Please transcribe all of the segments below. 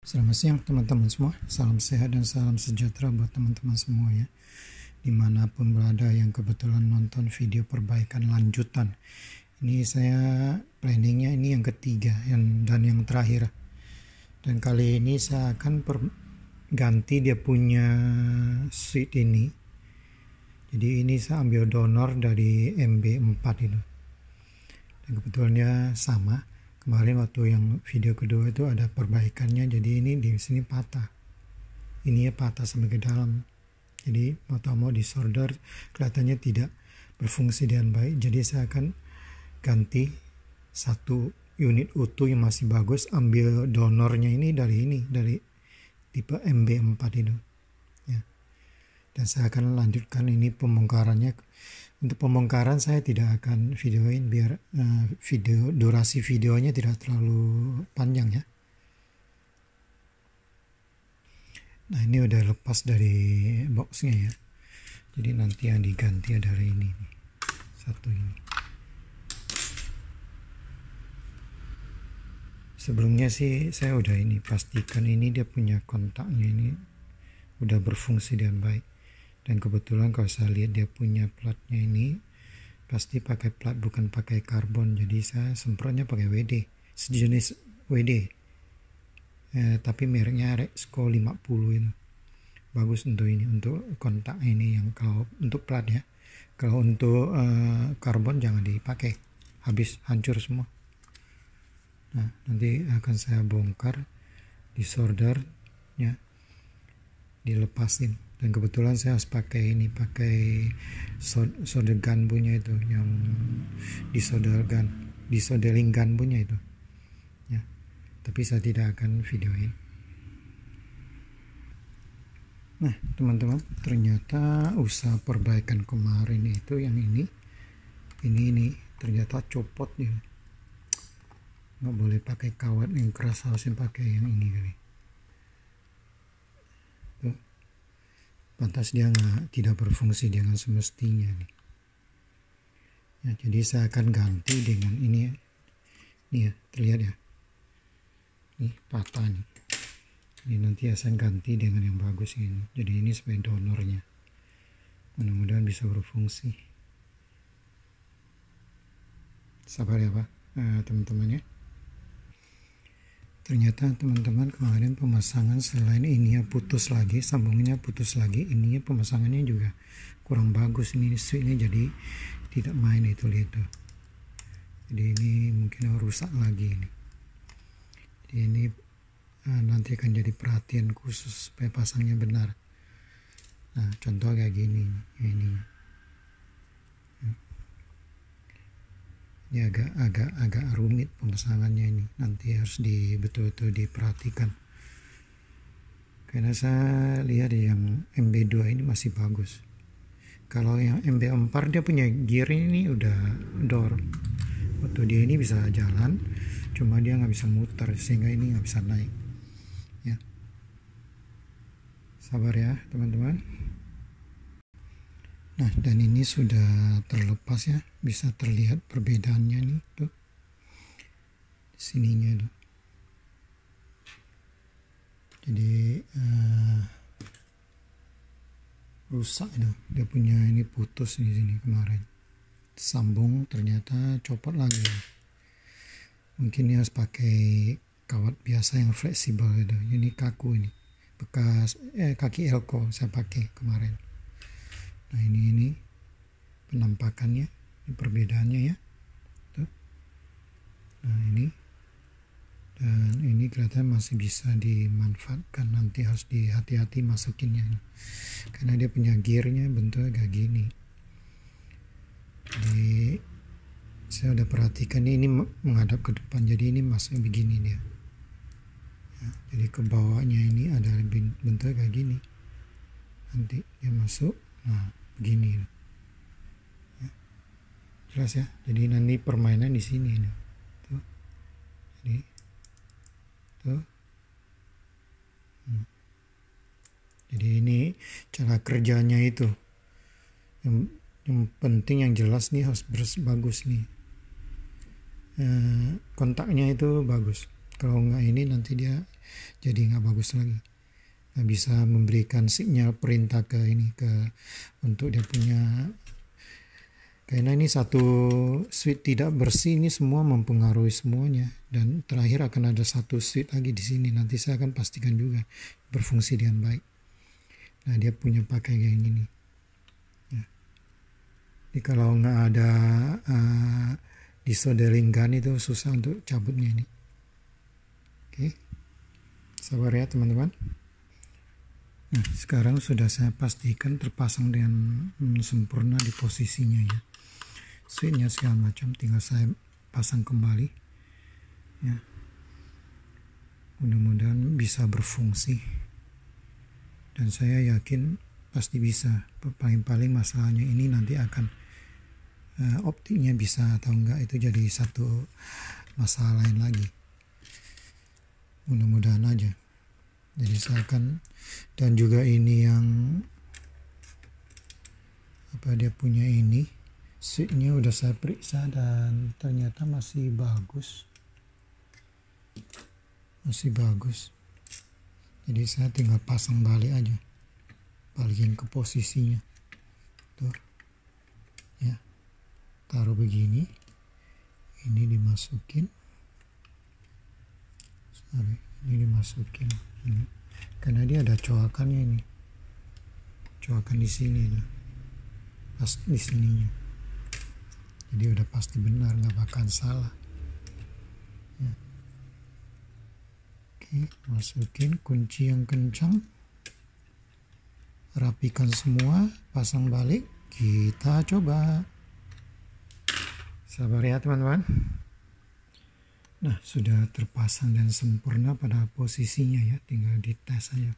Selamat siang teman-teman semua, salam sehat dan salam sejahtera buat teman-teman semua ya. Dimanapun berada yang kebetulan nonton video perbaikan lanjutan. Ini saya planningnya ini yang ketiga dan yang terakhir. Dan kali ini saya akan ganti dia punya switch ini. Jadi ini saya ambil donor dari MB4 itu. Dan kebetulannya sama. Kemarin waktu yang video kedua itu ada perbaikannya, jadi ini di sini patah. Ini ya patah sampai ke dalam. Jadi mau disolder kelihatannya tidak berfungsi dengan baik. Jadi saya akan ganti satu unit utuh yang masih bagus, ambil donornya ini dari tipe MB4 itu. Ya. Dan saya akan lanjutkan ini pembongkarannya. Untuk pembongkaran saya tidak akan videoin biar durasi videonya tidak terlalu panjang ya. Nah ini udah lepas dari boxnya ya. Jadi nanti yang diganti dari ini nih. Satu ini. Sebelumnya sih saya udah ini pastikan ini dia punya kontaknya ini udah berfungsi dengan baik. Dan kebetulan kalau saya lihat dia punya platnya ini pasti pakai plat bukan pakai karbon, jadi saya semprotnya pakai WD, sejenis WD, tapi mereknya Rexco 50 itu bagus untuk ini, untuk kontak ini yang kalau untuk plat ya. Kalau untuk karbon jangan dipakai, habis hancur semua. Nah nanti akan saya bongkar, disolder ya, dilepasin. Dan kebetulan saya harus pakai ini, pakai solder gun punya itu, yang disoldering gun punya itu ya. Tapi saya tidak akan videoin. Nah teman-teman, ternyata usaha perbaikan kemarin itu yang ini ternyata copot ya. Nggak boleh pakai kawat yang keras, harusnya pakai yang ini kali. Tuh. Pantas dia tidak berfungsi dengan semestinya nih. Ya, jadi saya akan ganti dengan ini ya, terlihat ya, ini patah nih. Ini nanti saya ganti dengan yang bagus ini. Jadi ini sebagai donornya, mudah-mudahan bisa berfungsi. Sabar ya Pak, teman-teman ya. Ternyata teman-teman kemarin pemasangan selain ininya putus lagi, sambungannya putus lagi, ininya pemasangannya juga kurang bagus. Ini switchnya jadi tidak main itu, lihat tuh. Jadi ini mungkin rusak lagi ini. Jadi ini nanti akan jadi perhatian khusus supaya pasangnya benar. Nah contoh kayak gini ini. Ini agak rumit pemasangannya ini, nanti harus betul-betul diperhatikan. Karena saya lihat yang MB2 ini masih bagus. Kalau yang MB4 dia punya gear ini udah door. Waktu dia ini bisa jalan, cuma dia nggak bisa muter sehingga ini nggak bisa naik. Ya, sabar ya teman-teman. Nah dan ini sudah terlepas ya, bisa terlihat perbedaannya nih tuh, sininya tuh. Jadi rusak itu, dia punya ini putus di sini kemarin, sambung ternyata copot lagi. Mungkin dia harus pakai kawat biasa yang fleksibel itu. Ini kaku ini, bekas kaki elko saya pakai kemarin. Nah ini penampakannya, ini perbedaannya ya. Tuh. Nah ini, dan ini kelihatan masih bisa dimanfaatkan. Nanti harus hati-hati masukinnya, karena dia punya gearnya bentuknya kayak gini. Jadi saya udah perhatikan ini menghadap ke depan, jadi ini masuknya begini dia. Ya, jadi ke bawahnya ini ada bentuknya kayak gini. Nanti dia masuk. Nah begini ya. Jelas ya, jadi nanti permainan di sini nih. Tuh. Jadi tuh. Jadi ini cara kerjanya itu yang penting, yang jelas nih harus bagus nih, kontaknya itu bagus. Kalau nggak ini nanti dia jadi nggak bagus lagi. Nggak bisa memberikan sinyal perintah ke ini untuk dia punya, karena ini satu switch tidak bersih, ini semua mempengaruhi semuanya. Dan terakhir akan ada satu switch lagi di sini, nanti saya akan pastikan juga berfungsi dengan baik. Nah, dia punya pakai kayak gini ya. Jadi kalau nggak ada desoldering gun itu susah untuk cabutnya ini. Oke, sabar ya teman-teman. Nah, sekarang sudah saya pastikan terpasang dengan sempurna di posisinya ya. Switchnya segala macam tinggal saya pasang kembali ya. Mudah-mudahan bisa berfungsi. Dan saya yakin pasti bisa. Paling-paling masalahnya ini nanti akan optiknya bisa atau enggak, itu jadi satu masalah lain lagi. Mudah-mudahan aja. Jadi saya akan, dan juga ini yang dia punya ini switchnya udah saya periksa dan ternyata masih bagus. Jadi saya tinggal pasang balik aja, balikin ke posisinya tuh ya, taruh begini, ini dimasukin, ini karena dia ada coakannya, ini coakan di sini nah, pas di sininya, jadi udah pasti benar, nggak bakal salah ya. Oke, masukin kunci yang kencang, rapikan semua, pasang balik, kita coba. Sabar ya teman-teman. Nah, sudah terpasang dan sempurna pada posisinya ya, tinggal dites saja.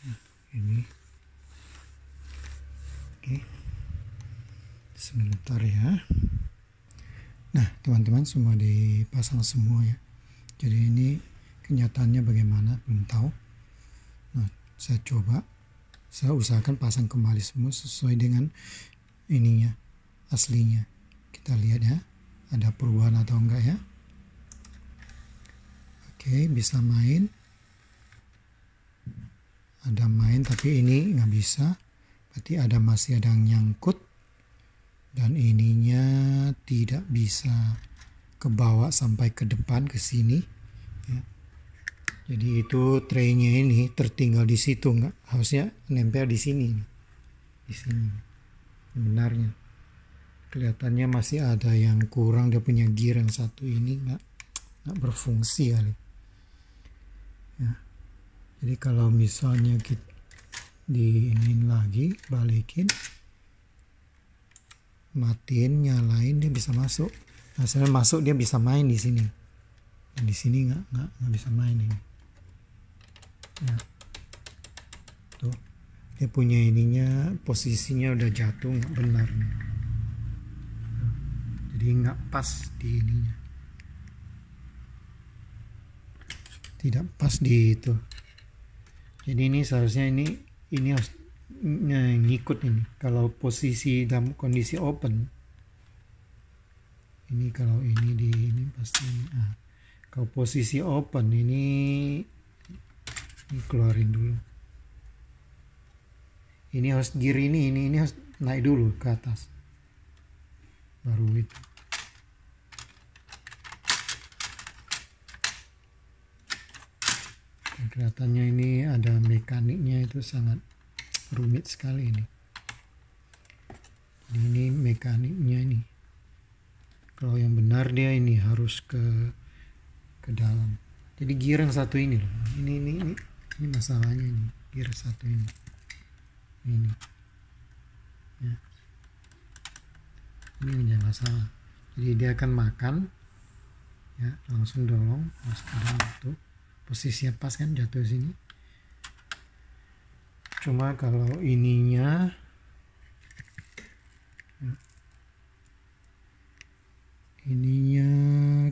Nah, ini. Oke. Sebentar ya. Nah, teman-teman semua dipasang semua ya. Jadi ini kenyataannya bagaimana belum tahu. Nah, saya coba. Saya usahakan pasang kembali semua sesuai dengan ininya, aslinya. Kita lihat ya, ada perubahan atau enggak ya. Oke, bisa main. Ada main, tapi ini nggak bisa. Berarti masih ada yang nyangkut. Dan ininya tidak bisa ke bawah sampai ke depan, ke sini. Ya. Jadi itu traynya ini tertinggal di situ, nggak harusnya nempel di sini. Di sini. Benarnya. Kelihatannya masih ada yang kurang, dia punya gear yang satu ini nggak berfungsi kali. Ya. Jadi kalau misalnya kita diinin lagi, balikin, matiin, nyalain, dia bisa masuk. Nah, setelah masuk dia bisa main di sini. Dan di sini nggak bisa main ini. Ya. Tuh, dia punya ininya, posisinya udah jatuh, nggak benar nih. Jadi nggak pas di ininya. Tidak pas di itu. Jadi ini seharusnya ini harus ngikut ini. Kalau posisi dalam kondisi open, ini kalau ini pasti ini. Kalau posisi open ini keluarin dulu. Ini harus gear ini harus naik dulu ke atas. Baru itu. Kelihatannya ini ada mekaniknya, itu sangat rumit sekali ini. Jadi ini mekaniknya ini. Kalau yang benar dia ini harus ke dalam. Jadi gear yang satu ini loh. Ini masalahnya ini. Gear satu ini. Ini. Ya. Ini menjadi masalah. Jadi dia akan makan. Ya, langsung dorong masuk ke dalam tuh. Posisinya pas kan, jatuh sini. Cuma kalau ininya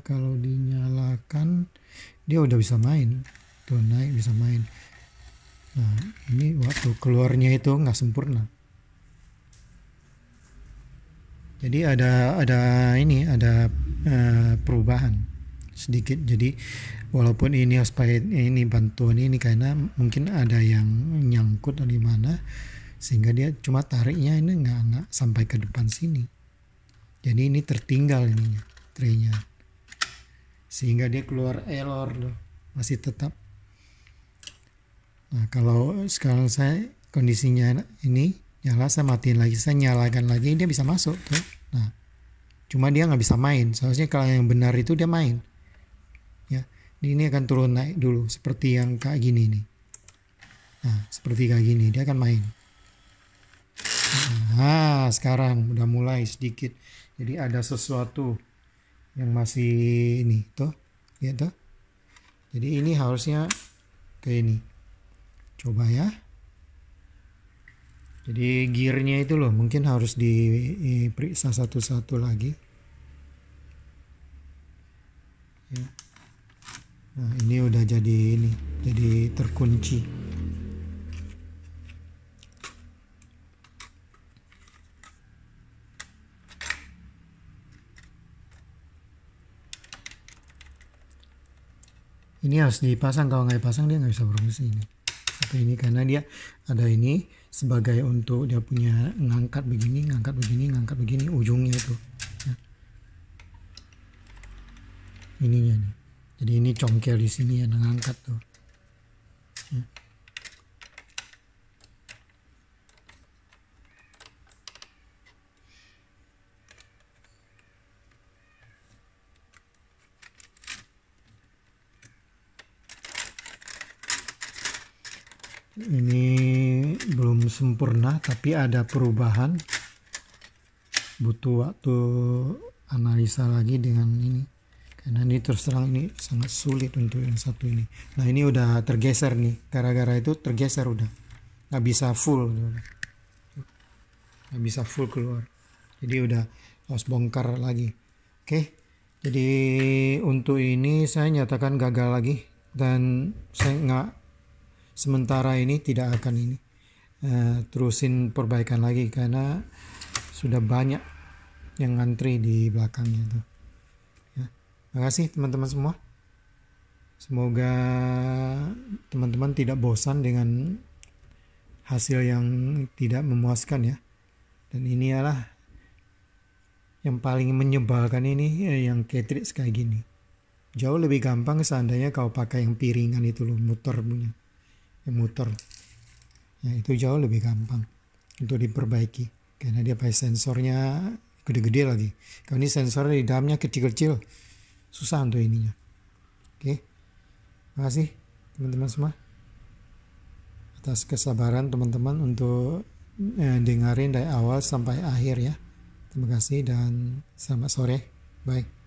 kalau dinyalakan dia udah bisa main. Tuh naik, bisa main. Nah, ini waktu keluarnya itu nggak sempurna. Jadi ada perubahan. sedikit. Jadi walaupun ini supaya ini bantuan ini karena mungkin ada yang nyangkut atau gimana, sehingga dia cuma tariknya ini nggak sampai ke depan sini. Jadi ini tertinggal ininya, traynya, sehingga dia keluar error loh, masih tetap. Nah kalau sekarang saya kondisinya ini nyala, saya matiin lagi, saya nyalakan lagi, dia bisa masuk tuh. Nah cuma dia nggak bisa main. Seharusnya kalau yang benar itu dia main. Ya, ini akan turun naik dulu seperti yang kayak gini nih. Nah seperti kayak gini dia akan main. Nah sekarang udah mulai sedikit. Jadi ada sesuatu yang masih ini tuh, lihat tuh. Jadi ini harusnya kayak ini. Coba ya. Jadi gearnya itu loh mungkin harus diperiksa satu-satu lagi. Ya. Nah ini udah jadi ini, jadi terkunci. Ini harus dipasang, kalau nggak dipasang dia nggak bisa berfungsi ini. Tapi ini karena dia ada ini sebagai untuk dia punya ngangkat begini, ngangkat begini ujungnya itu. Ya. Ininya nih. Jadi ini congkel di sini yang ngangkat tuh. Ya. Ini belum sempurna tapi ada perubahan, butuh waktu analisa lagi dengan ini karena ini terus terang ini sangat sulit untuk yang satu ini. Nah ini udah tergeser nih, gara-gara itu tergeser, udah nggak bisa full, nggak bisa full keluar, jadi udah harus bongkar lagi. Oke, jadi untuk ini saya nyatakan gagal lagi dan saya nggak, sementara ini tidak akan ini terusin perbaikan lagi karena sudah banyak yang ngantri di belakangnya tuh. Ya. Makasih teman-teman semua. Semoga teman-teman tidak bosan dengan hasil yang tidak memuaskan ya. Dan ini adalah yang paling menyebalkan ini yang cartridge kayak gini. Jauh lebih gampang seandainya kau pakai yang piringan itu loh, muter punya. Yang muter ya, itu jauh lebih gampang untuk diperbaiki karena dia pakai sensornya gede-gede lagi. Kalau ini sensornya di dalamnya kecil-kecil, susah untuk ininya. Oke, makasih teman-teman semua atas kesabaran teman-teman untuk dengerin dari awal sampai akhir ya. Terima kasih dan selamat sore, bye.